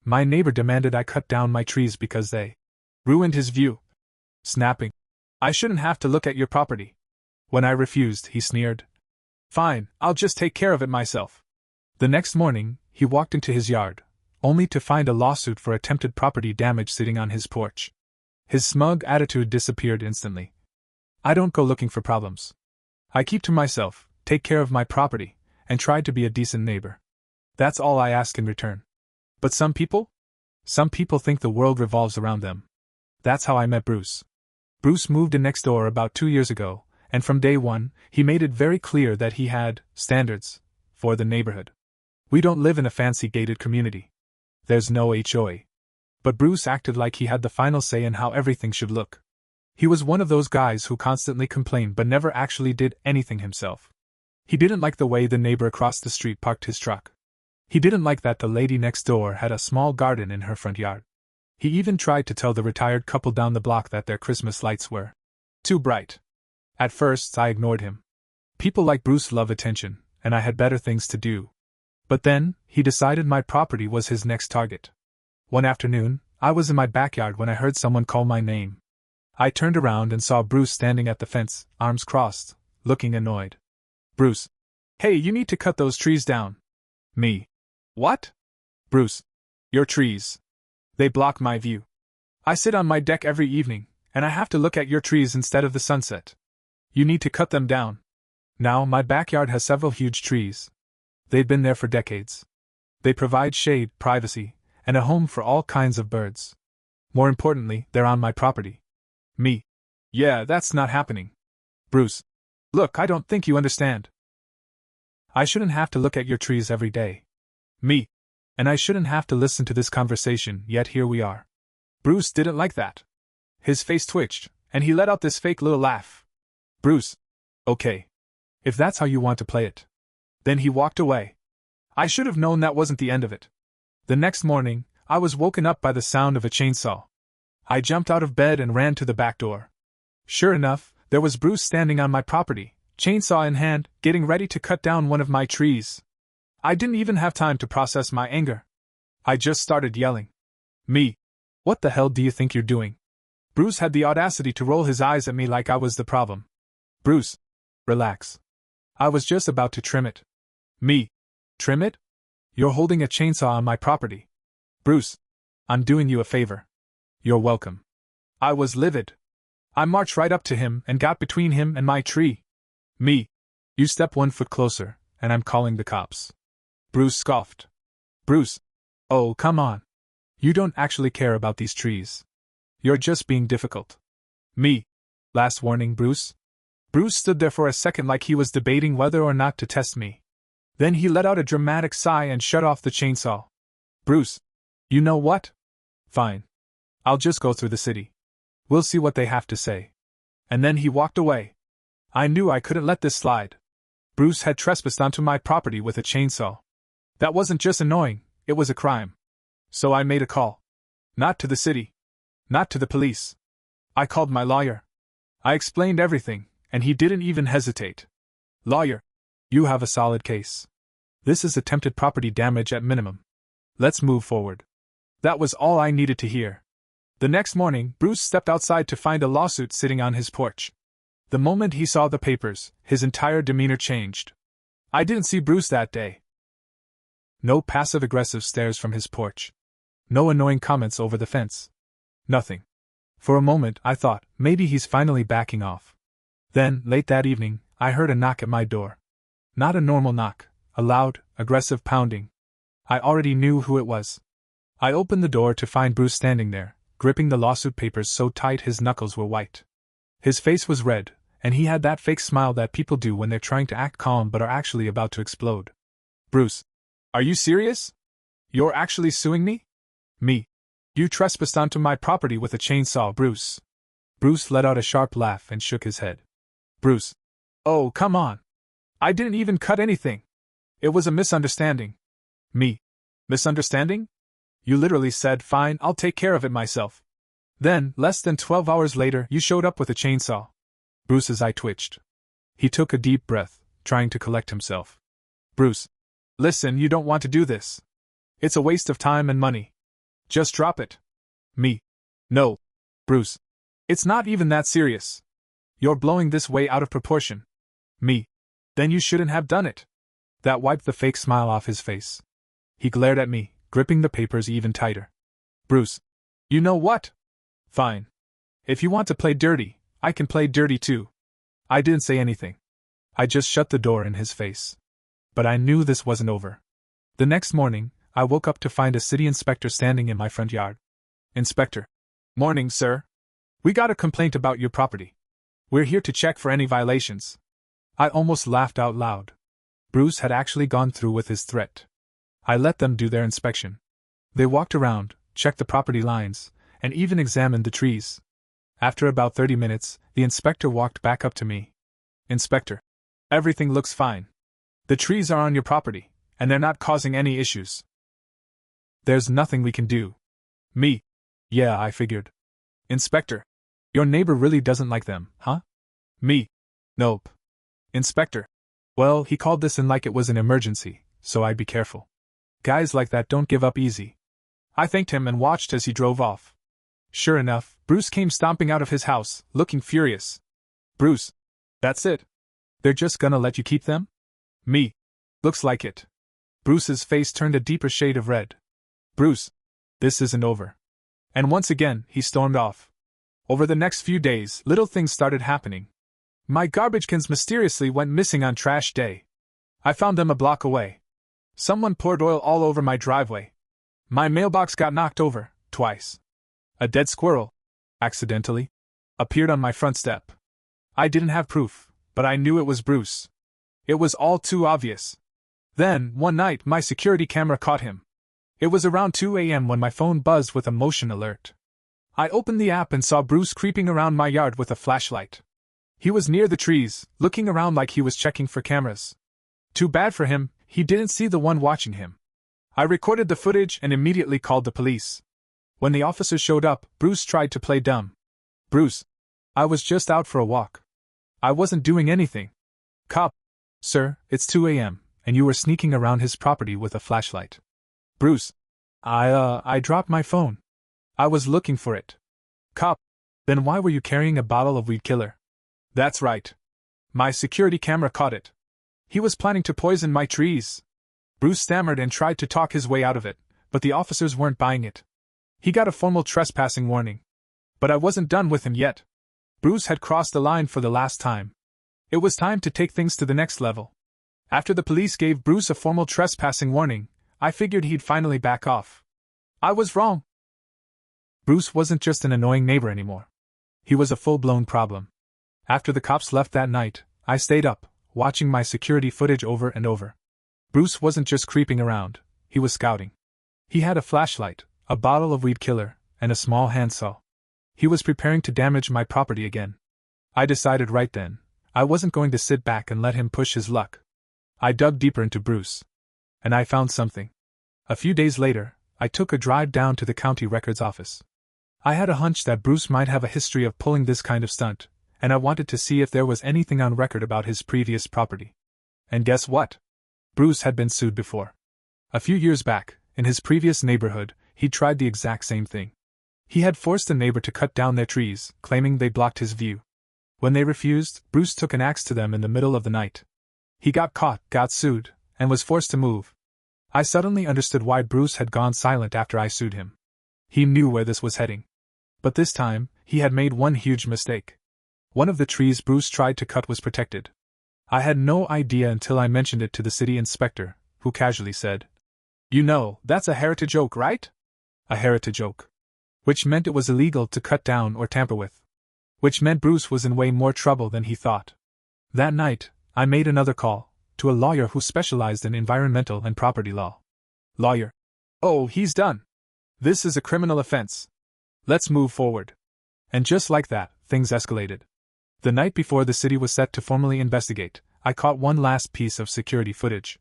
My neighbor demanded I cut down my trees because they ruined his view. Snapping. I shouldn't have to look at your property. When I refused, he sneered. Fine, I'll just take care of it myself. The next morning, he walked into his yard, only to find a lawsuit for attempted property damage sitting on his porch. His smug attitude disappeared instantly. I don't go looking for problems. I keep to myself, take care of my property, and try to be a decent neighbor. That's all I ask in return. But some people? Some people think the world revolves around them. That's how I met Bruce. Bruce moved in next door about 2 years ago, and from day one, he made it very clear that he had standards for the neighborhood. We don't live in a fancy gated community. There's no HOA. But Bruce acted like he had the final say in how everything should look. He was one of those guys who constantly complained but never actually did anything himself. He didn't like the way the neighbor across the street parked his truck. He didn't like that the lady next door had a small garden in her front yard. He even tried to tell the retired couple down the block that their Christmas lights were too bright. At first, I ignored him. People like Bruce love attention, and I had better things to do. But then, he decided my property was his next target. One afternoon, I was in my backyard when I heard someone call my name. I turned around and saw Bruce standing at the fence, arms crossed, looking annoyed. Bruce. Hey, you need to cut those trees down. Me. What? Bruce. Your trees. They block my view. I sit on my deck every evening, and I have to look at your trees instead of the sunset. You need to cut them down. Now, my backyard has several huge trees. They've been there for decades. They provide shade, privacy, and a home for all kinds of birds. More importantly, they're on my property. Me. Yeah, that's not happening. Bruce. Look, I don't think you understand. I shouldn't have to look at your trees every day. Me. And I shouldn't have to listen to this conversation, yet here we are. Bruce didn't like that. His face twitched, and he let out this fake little laugh. Bruce. Okay. If that's how you want to play it. Then he walked away. I should have known that wasn't the end of it. The next morning, I was woken up by the sound of a chainsaw. I jumped out of bed and ran to the back door. Sure enough, there was Bruce standing on my property, chainsaw in hand, getting ready to cut down one of my trees. I didn't even have time to process my anger. I just started yelling. Me. What the hell do you think you're doing? Bruce had the audacity to roll his eyes at me like I was the problem. Bruce. Relax. I was just about to trim it. Me. Trim it? You're holding a chainsaw on my property. Bruce. I'm doing you a favor. You're welcome. I was livid. I marched right up to him and got between him and my tree. Me. You step 1 foot closer, and I'm calling the cops. Bruce scoffed. Bruce. Oh, come on. You don't actually care about these trees. You're just being difficult. Me. Last warning, Bruce. Bruce stood there for a second like he was debating whether or not to test me. Then he let out a dramatic sigh and shut off the chainsaw. Bruce. You know what? Fine. I'll just go through the city. We'll see what they have to say. And then he walked away. I knew I couldn't let this slide. Bruce had trespassed onto my property with a chainsaw. That wasn't just annoying, it was a crime. So I made a call. Not to the city. Not to the police. I called my lawyer. I explained everything, and he didn't even hesitate. Lawyer. You have a solid case. This is attempted property damage at minimum. Let's move forward. That was all I needed to hear. The next morning, Bruce stepped outside to find a lawsuit sitting on his porch. The moment he saw the papers, his entire demeanor changed. I didn't see Bruce that day. No passive-aggressive stares from his porch. No annoying comments over the fence. Nothing. For a moment, I thought, maybe he's finally backing off. Then, late that evening, I heard a knock at my door. Not a normal knock, a loud, aggressive pounding. I already knew who it was. I opened the door to find Bruce standing there, gripping the lawsuit papers so tight his knuckles were white. His face was red, and he had that fake smile that people do when they're trying to act calm but are actually about to explode. Bruce. Are you serious? You're actually suing me? Me. You trespassed onto my property with a chainsaw, Bruce. Bruce let out a sharp laugh and shook his head. Bruce. Oh, come on. I didn't even cut anything. It was a misunderstanding. Me. Misunderstanding? You literally said, fine, I'll take care of it myself. Then, less than 12 hours later, you showed up with a chainsaw. Bruce's eye twitched. He took a deep breath, trying to collect himself. Bruce. Listen, you don't want to do this. It's a waste of time and money. Just drop it. Me. No. Bruce. It's not even that serious. You're blowing this way out of proportion. Me. Then you shouldn't have done it. That wiped the fake smile off his face. He glared at me, gripping the papers even tighter. Bruce. You know what? Fine. If you want to play dirty, I can play dirty too. I didn't say anything. I just shut the door in his face. But I knew this wasn't over. The next morning, I woke up to find a city inspector standing in my front yard. Inspector. Morning, sir. We got a complaint about your property. We're here to check for any violations. I almost laughed out loud. Bruce had actually gone through with his threat. I let them do their inspection. They walked around, checked the property lines, and even examined the trees. After about 30 minutes, the inspector walked back up to me. Inspector. Everything looks fine. The trees are on your property, and they're not causing any issues. There's nothing we can do. Me. Yeah, I figured. Inspector. Your neighbor really doesn't like them, huh? Me. Nope. Inspector. Well, he called this in like it was an emergency, so I'd be careful. Guys like that don't give up easy. I thanked him and watched as he drove off. Sure enough, Bruce came stomping out of his house, looking furious. Bruce. That's it? They're just gonna let you keep them? Me. Looks like it. Bruce's face turned a deeper shade of red. Bruce. This isn't over. And once again, he stormed off. Over the next few days, little things started happening. My garbage cans mysteriously went missing on trash day. I found them a block away. Someone poured oil all over my driveway. My mailbox got knocked over, twice. A dead squirrel, accidentally, appeared on my front step. I didn't have proof, but I knew it was Bruce. It was all too obvious. Then, one night, my security camera caught him. It was around 2 a.m. when my phone buzzed with a motion alert. I opened the app and saw Bruce creeping around my yard with a flashlight. He was near the trees, looking around like he was checking for cameras. Too bad for him, he didn't see the one watching him. I recorded the footage and immediately called the police. When the officers showed up, Bruce tried to play dumb. Bruce. I was just out for a walk. I wasn't doing anything. Cop. Sir, it's 2 a.m., and you were sneaking around his property with a flashlight. Bruce. I dropped my phone. I was looking for it. Cop. Then why were you carrying a bottle of weed killer? That's right. My security camera caught it. He was planning to poison my trees. Bruce stammered and tried to talk his way out of it, but the officers weren't buying it. He got a formal trespassing warning. But I wasn't done with him yet. Bruce had crossed the line for the last time. It was time to take things to the next level. After the police gave Bruce a formal trespassing warning, I figured he'd finally back off. I was wrong. Bruce wasn't just an annoying neighbor anymore. He was a full-blown problem. After the cops left that night, I stayed up, watching my security footage over and over. Bruce wasn't just creeping around, he was scouting. He had a flashlight, a bottle of weed killer, and a small handsaw. He was preparing to damage my property again. I decided right then, I wasn't going to sit back and let him push his luck. I dug deeper into Bruce. And I found something. A few days later, I took a drive down to the county records office. I had a hunch that Bruce might have a history of pulling this kind of stunt, and I wanted to see if there was anything on record about his previous property. And guess what? Bruce had been sued before. A few years back, in his previous neighborhood, he tried the exact same thing. He had forced a neighbor to cut down their trees, claiming they blocked his view. When they refused, Bruce took an axe to them in the middle of the night. He got caught, got sued, and was forced to move. I suddenly understood why Bruce had gone silent after I sued him. He knew where this was heading. But this time, he had made one huge mistake. One of the trees Bruce tried to cut was protected. I had no idea until I mentioned it to the city inspector, who casually said, "You know, that's a heritage oak, right?" A heritage oak. Which meant it was illegal to cut down or tamper with. Which meant Bruce was in way more trouble than he thought. That night, I made another call, to a lawyer who specialized in environmental and property law. Lawyer. Oh, he's done. This is a criminal offense. Let's move forward. And just like that, things escalated. The night before the city was set to formally investigate, I caught one last piece of security footage.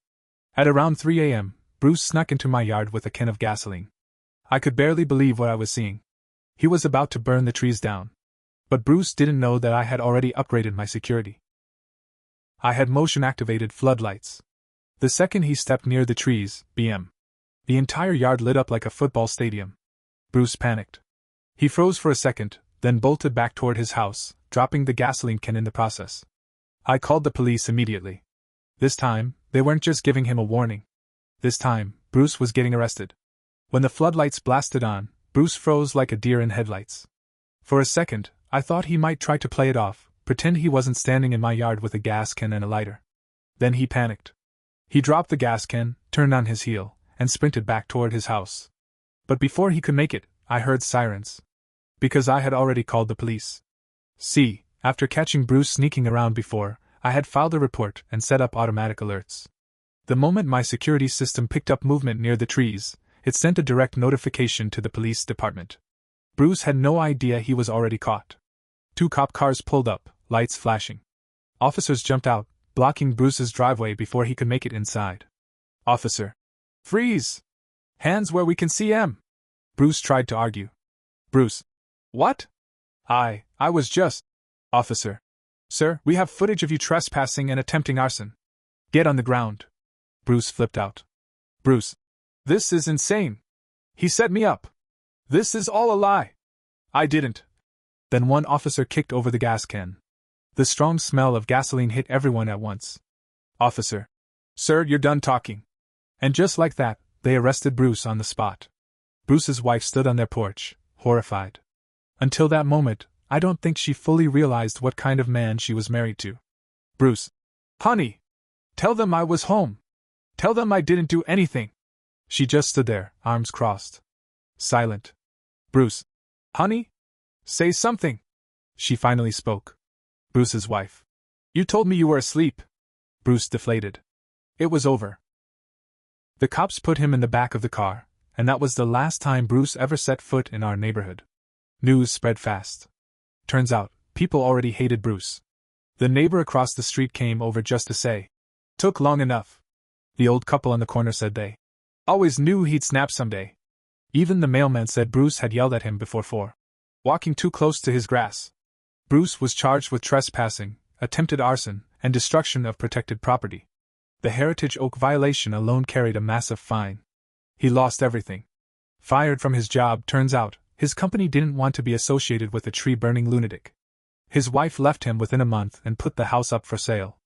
At around 3 a.m., Bruce snuck into my yard with a can of gasoline. I could barely believe what I was seeing. He was about to burn the trees down. But Bruce didn't know that I had already upgraded my security. I had motion-activated floodlights. The second he stepped near the trees, the entire yard lit up like a football stadium. Bruce panicked. He froze for a second, then bolted back toward his house, dropping the gasoline can in the process. I called the police immediately. This time, they weren't just giving him a warning. This time, Bruce was getting arrested. When the floodlights blasted on, Bruce froze like a deer in headlights. For a second, I thought he might try to play it off, pretend he wasn't standing in my yard with a gas can and a lighter. Then he panicked. He dropped the gas can, turned on his heel, and sprinted back toward his house. But before he could make it, I heard sirens. Because I had already called the police. See, after catching Bruce sneaking around before, I had filed a report and set up automatic alerts. The moment my security system picked up movement near the trees, it sent a direct notification to the police department. Bruce had no idea he was already caught. 2 cop cars pulled up, lights flashing. Officers jumped out, blocking Bruce's driveway before he could make it inside. Officer. Freeze! Hands where we can see 'em! Bruce tried to argue. Bruce. What? I was just... Officer. Sir, we have footage of you trespassing and attempting arson. Get on the ground. Bruce flipped out. Bruce. This is insane. He set me up. This is all a lie. I didn't. Then one officer kicked over the gas can. The strong smell of gasoline hit everyone at once. Officer. Sir, you're done talking. And just like that, they arrested Bruce on the spot. Bruce's wife stood on their porch, horrified. Until that moment, I don't think she fully realized what kind of man she was married to. Bruce. Honey! Tell them I was home. Tell them I didn't do anything. She just stood there, arms crossed. Silent. Bruce. Honey? Say something. She finally spoke. Bruce's wife. You told me you were asleep. Bruce deflated. It was over. The cops put him in the back of the car, and that was the last time Bruce ever set foot in our neighborhood. News spread fast. Turns out, people already hated Bruce. The neighbor across the street came over just to say, "Took long enough." The old couple on the corner said they always knew he'd snap someday. Even the mailman said Bruce had yelled at him before for walking too close to his grass. Bruce was charged with trespassing, attempted arson, and destruction of protected property. The Heritage Oak violation alone carried a massive fine. He lost everything. Fired from his job, turns out, his company didn't want to be associated with a tree-burning lunatic. His wife left him within a month and put the house up for sale.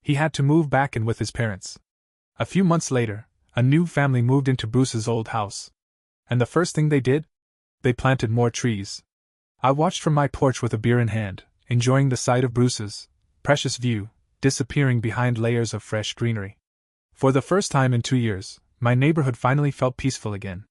He had to move back in with his parents. A few months later, a new family moved into Bruce's old house. And the first thing they did? They planted more trees. I watched from my porch with a beer in hand, enjoying the sight of Bruce's precious view disappearing behind layers of fresh greenery. For the first time in 2 years, my neighborhood finally felt peaceful again.